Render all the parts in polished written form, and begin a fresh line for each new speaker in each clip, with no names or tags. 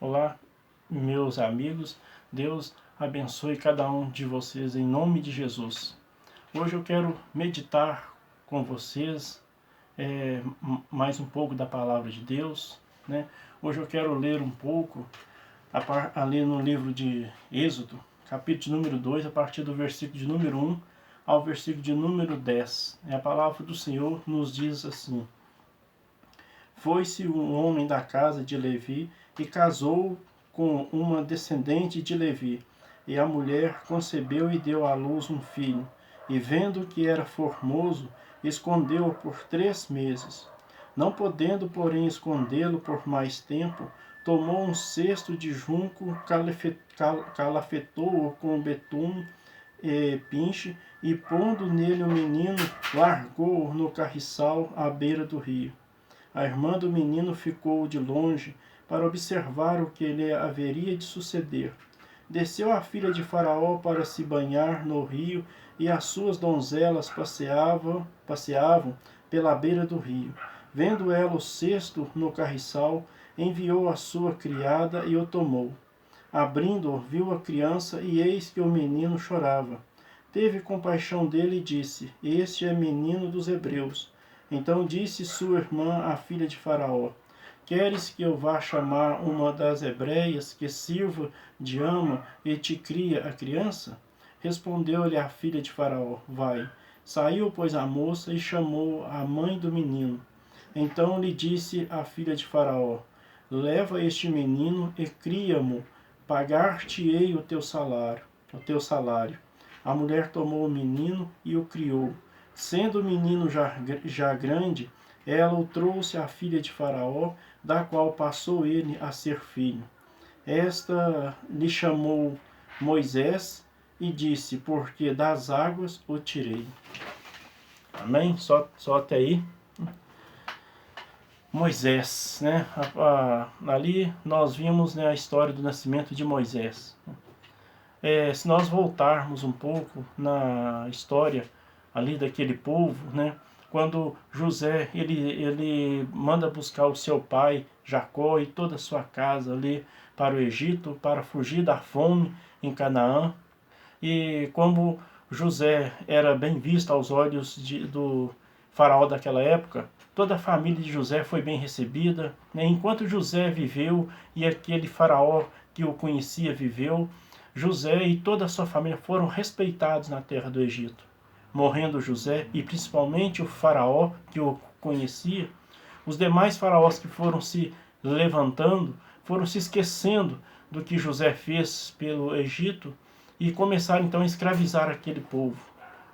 Olá, meus amigos. Deus abençoe cada um de vocês em nome de Jesus. Hoje eu quero meditar com vocês mais um pouco da palavra de Deus, né? Hoje eu quero ler um pouco ali no livro de Êxodo, capítulo de número 2, a partir do versículo de número 1 ao versículo de número 10. A palavra do Senhor nos diz assim: Foi-se um homem da casa de Levi e casou com uma descendente de Levi. E a mulher concebeu e deu à luz um filho. E vendo que era formoso, escondeu-o por 3 meses. Não podendo, porém, escondê-lo por mais tempo, tomou um cesto de junco, calafetou-o com betume e pinche, e pondo nele o menino, largou-o no carriçal à beira do rio. A irmã do menino ficou de longe para observar o que lhe haveria de suceder. Desceu a filha de Faraó para se banhar no rio, e as suas donzelas passeavam pela beira do rio. Vendo ela o cesto no carriçal, enviou a sua criada e o tomou. Abrindo-o, viu a criança, e eis que o menino chorava. Teve compaixão dele e disse: Este é menino dos hebreus. Então disse sua irmã, a filha de Faraó: Queres que eu vá chamar uma das hebreias que sirva de ama e te cria a criança? Respondeu-lhe a filha de Faraó: Vai. Saiu, pois, a moça e chamou a mãe do menino. Então lhe disse a filha de Faraó: Leva este menino e cria-mo, pagar-te-ei o teu salário. A mulher tomou o menino e o criou. Sendo o menino já grande, ela o trouxe à filha de Faraó, da qual passou ele a ser filho. Esta lhe chamou Moisés e disse: Porque das águas o tirei. Amém? Só até aí. Moisés, né? Ali nós vimos, né, a história do nascimento de Moisés. Se nós voltarmos um pouco na história ali daquele povo, né, quando José ele manda buscar o seu pai Jacó e toda a sua casa ali para o Egito para fugir da fome em Canaã, e como José era bem visto aos olhos do faraó daquela época, toda a família de José foi bem recebida, né? Enquanto José viveu e aquele faraó que o conhecia viveu, José e toda a sua família foram respeitados na terra do Egito. Morrendo José, e principalmente o faraó que o conhecia, os demais faraós que foram se levantando, foram se esquecendo do que José fez pelo Egito e começaram então a escravizar aquele povo.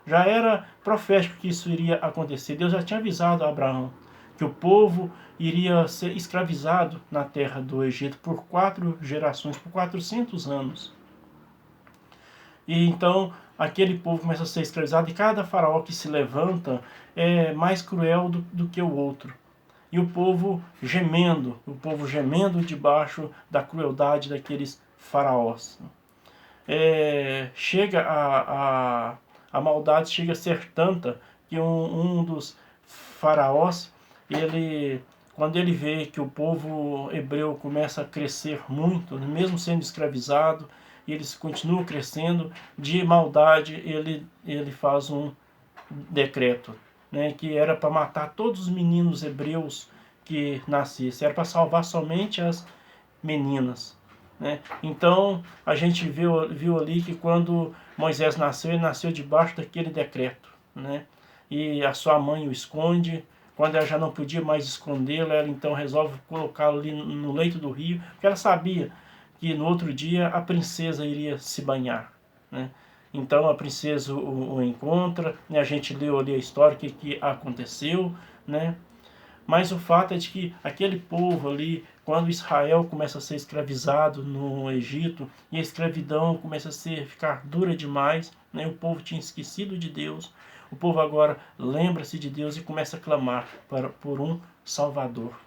Já era profético que isso iria acontecer. Deus já tinha avisado a Abraão que o povo iria ser escravizado na terra do Egito por 4 gerações, por 400 anos. E então aquele povo começa a ser escravizado, e cada faraó que se levanta é mais cruel do que o outro. E o povo gemendo debaixo da crueldade daqueles faraós. Chega a maldade chega a ser tanta que um dos faraós, quando ele vê que o povo hebreu começa a crescer muito, mesmo sendo escravizado, e eles continuam crescendo, de maldade ele faz um decreto, né, que era para matar todos os meninos hebreus que nascessem, era para salvar somente as meninas, né? Então a gente viu ali que quando Moisés nasceu, ele nasceu debaixo daquele decreto, né? E a sua mãe o esconde. Quando ela já não podia mais escondê-lo, ela então resolve colocá-lo ali no leito do rio, porque ela sabia que no outro dia a princesa iria se banhar, né? Então a princesa o encontra, né? A gente leu ali a história, o que aconteceu, né? Mas o fato é de que aquele povo ali, quando Israel começa a ser escravizado no Egito, e a escravidão começa a ficar dura demais, né? O povo tinha esquecido de Deus, o povo agora lembra-se de Deus e começa a clamar por um Salvador.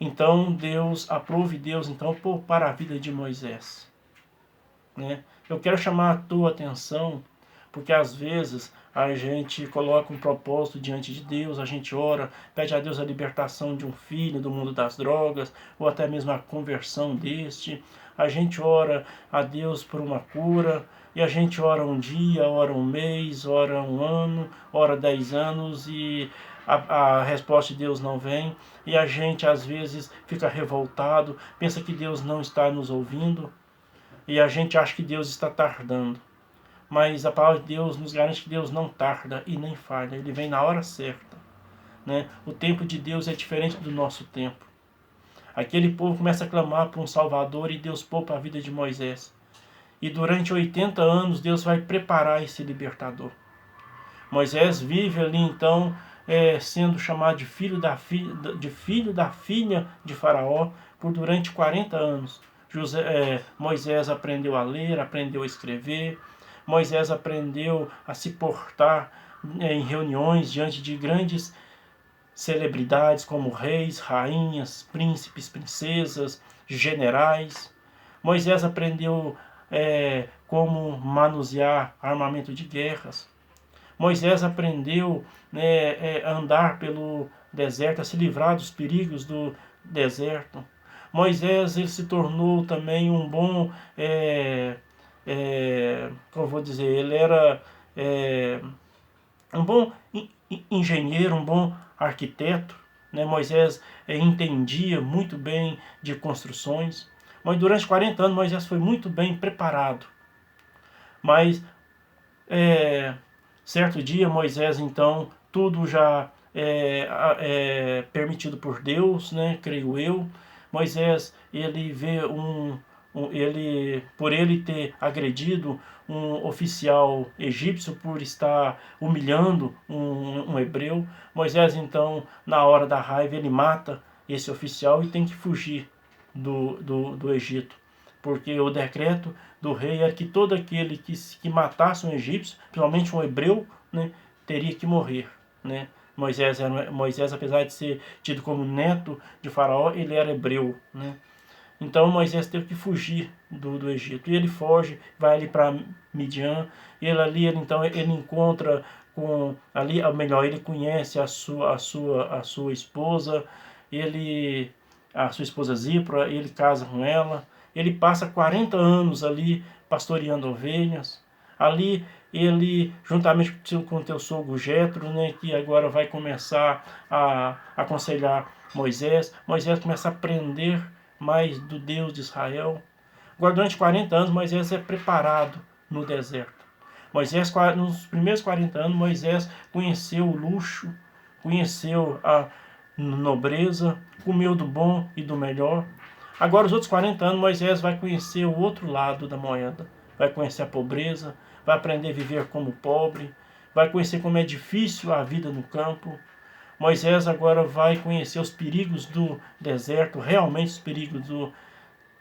Então Deus então para a vida de Moisés, né? Eu quero chamar a tua atenção porque às vezes a gente coloca um propósito diante de Deus, a gente ora, pede a Deus a libertação de um filho do mundo das drogas, ou até mesmo a conversão deste. A gente ora a Deus por uma cura, e a gente ora um dia, ora um mês, ora um ano, ora 10 anos, e a resposta de Deus não vem, e a gente às vezes fica revoltado, pensa que Deus não está nos ouvindo, e a gente acha que Deus está tardando. Mas a palavra de Deus nos garante que Deus não tarda e nem falha, Ele vem na hora certa, né? O tempo de Deus é diferente do nosso tempo. Aquele povo começa a clamar por um Salvador e Deus poupa a vida de Moisés. E durante 80 anos Deus vai preparar esse libertador. Moisés vive ali então sendo chamado de filho da filha de Faraó por durante 40 anos. Moisés aprendeu a ler, aprendeu a escrever. Moisés aprendeu a se portar em reuniões diante de grandes celebridades como reis, rainhas, príncipes, princesas, generais. Moisés aprendeu como manusear armamento de guerras. Moisés aprendeu a andar pelo deserto, a se livrar dos perigos do deserto. Moisés ele se tornou também um bom, como eu vou dizer, ele era um bom engenheiro, um bom arquiteto. Né? Moisés entendia muito bem de construções. Mas durante 40 anos Moisés foi muito bem preparado. Mas certo dia Moisés então, tudo já permitido por Deus, né? Creio eu. Moisés ele vê por ele ter agredido um oficial egípcio, por estar humilhando um hebreu. Moisés então, na hora da raiva, ele mata esse oficial e tem que fugir do Egito, porque o decreto do rei era que todo aquele que matasse um egípcio, principalmente um hebreu, né, teria que morrer, né? Moisés, apesar de ser tido como neto de Faraó, ele era hebreu, né? Então Moisés teve que fugir do Egito. E ele foge, vai ali para Midian. Então ele encontra com ali, ou melhor, ele conhece a sua esposa, a sua esposa Zípora, ele casa com ela. Ele passa 40 anos ali pastoreando ovelhas. Ali ele, juntamente com o teu sogro Jetro, né, que agora vai começar a aconselhar Moisés. Moisés começa a aprender mais do Deus de Israel. Agora, durante 40 anos, Moisés é preparado no deserto. Nos primeiros 40 anos, Moisés conheceu o luxo, conheceu a nobreza, comeu do bom e do melhor. Agora, os outros 40 anos, Moisés vai conhecer o outro lado da moeda. Vai conhecer a pobreza, vai aprender a viver como pobre, vai conhecer como é difícil a vida no campo. Moisés agora vai conhecer os perigos do deserto, realmente os perigos do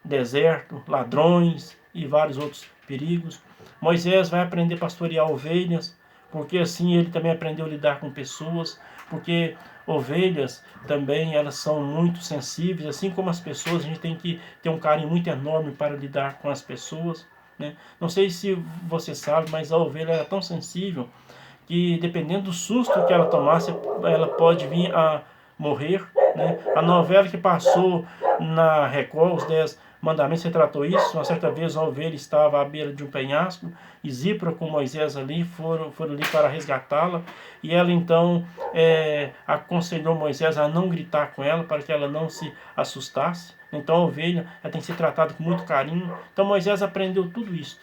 deserto, ladrões e vários outros perigos. Moisés vai aprender a pastorear ovelhas, porque assim ele também aprendeu a lidar com pessoas, porque ovelhas também elas são muito sensíveis, assim como as pessoas, a gente tem que ter um carinho muito enorme para lidar com as pessoas, né? Não sei se você sabe, mas a ovelha é tão sensível que dependendo do susto que ela tomasse, ela pode vir a morrer, né? A novela que passou na Record, os 10 Mandamentos, retratou isso. Uma certa vez uma ovelha estava à beira de um penhasco, e Zípora com Moisés ali foram ali para resgatá-la, e ela então aconselhou Moisés a não gritar com ela, para que ela não se assustasse. Então a ovelha tem que ser tratada com muito carinho. Então Moisés aprendeu tudo isso.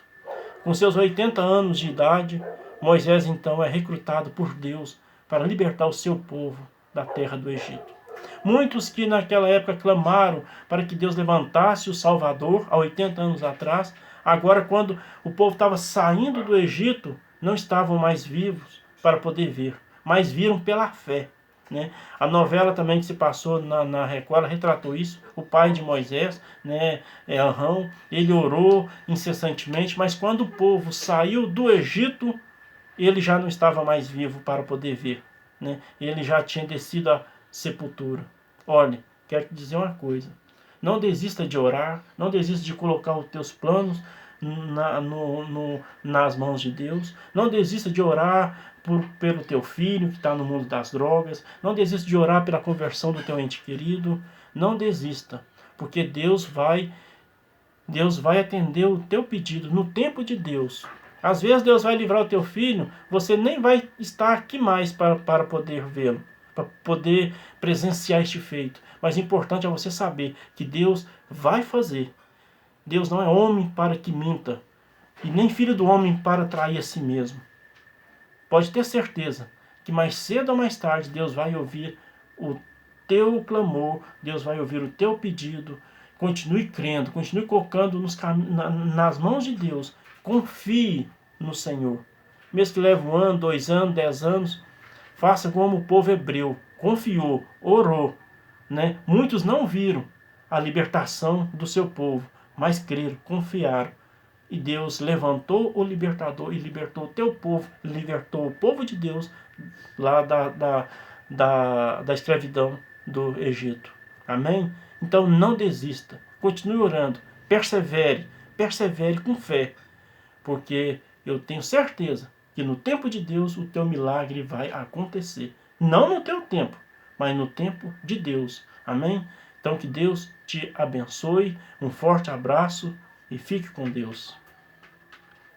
Com seus 80 anos de idade, Moisés então é recrutado por Deus para libertar o seu povo da terra do Egito. Muitos que naquela época clamaram para que Deus levantasse o Salvador, há 80 anos atrás, agora quando o povo estava saindo do Egito, não estavam mais vivos para poder ver, mas viram pela fé, né? A novela também que se passou na Record retratou isso. O pai de Moisés, né, Arão, ele orou incessantemente, mas quando o povo saiu do Egito, ele já não estava mais vivo para poder ver, né? Ele já tinha descido à sepultura. Olha, quero te dizer uma coisa: não desista de orar, não desista de colocar os teus planos nas mãos de Deus. Não desista de orar pelo teu filho que está no mundo das drogas. Não desista de orar pela conversão do teu ente querido. Não desista, porque Deus vai atender o teu pedido no tempo de Deus. Às vezes Deus vai livrar o teu filho, você nem vai estar aqui mais para poder vê-lo, para poder presenciar este feito. Mas o importante é você saber que Deus vai fazer. Deus não é homem para que minta, e nem filho do homem para trair a si mesmo. Pode ter certeza que mais cedo ou mais tarde Deus vai ouvir o teu clamor, Deus vai ouvir o teu pedido. Continue crendo, continue colocando nas mãos de Deus. Confie no Senhor. Mesmo que leve 1 ano, 2 anos, 10 anos, faça como o povo hebreu. Confiou, orou. Né? Muitos não viram a libertação do seu povo, mas creram, confiaram. E Deus levantou o libertador e libertou o teu povo, libertou o povo de Deus lá da escravidão do Egito. Amém? Então não desista, continue orando, persevere, persevere com fé, porque eu tenho certeza que no tempo de Deus o teu milagre vai acontecer. Não no teu tempo, mas no tempo de Deus. Amém? Então que Deus te abençoe, um forte abraço e fique com Deus.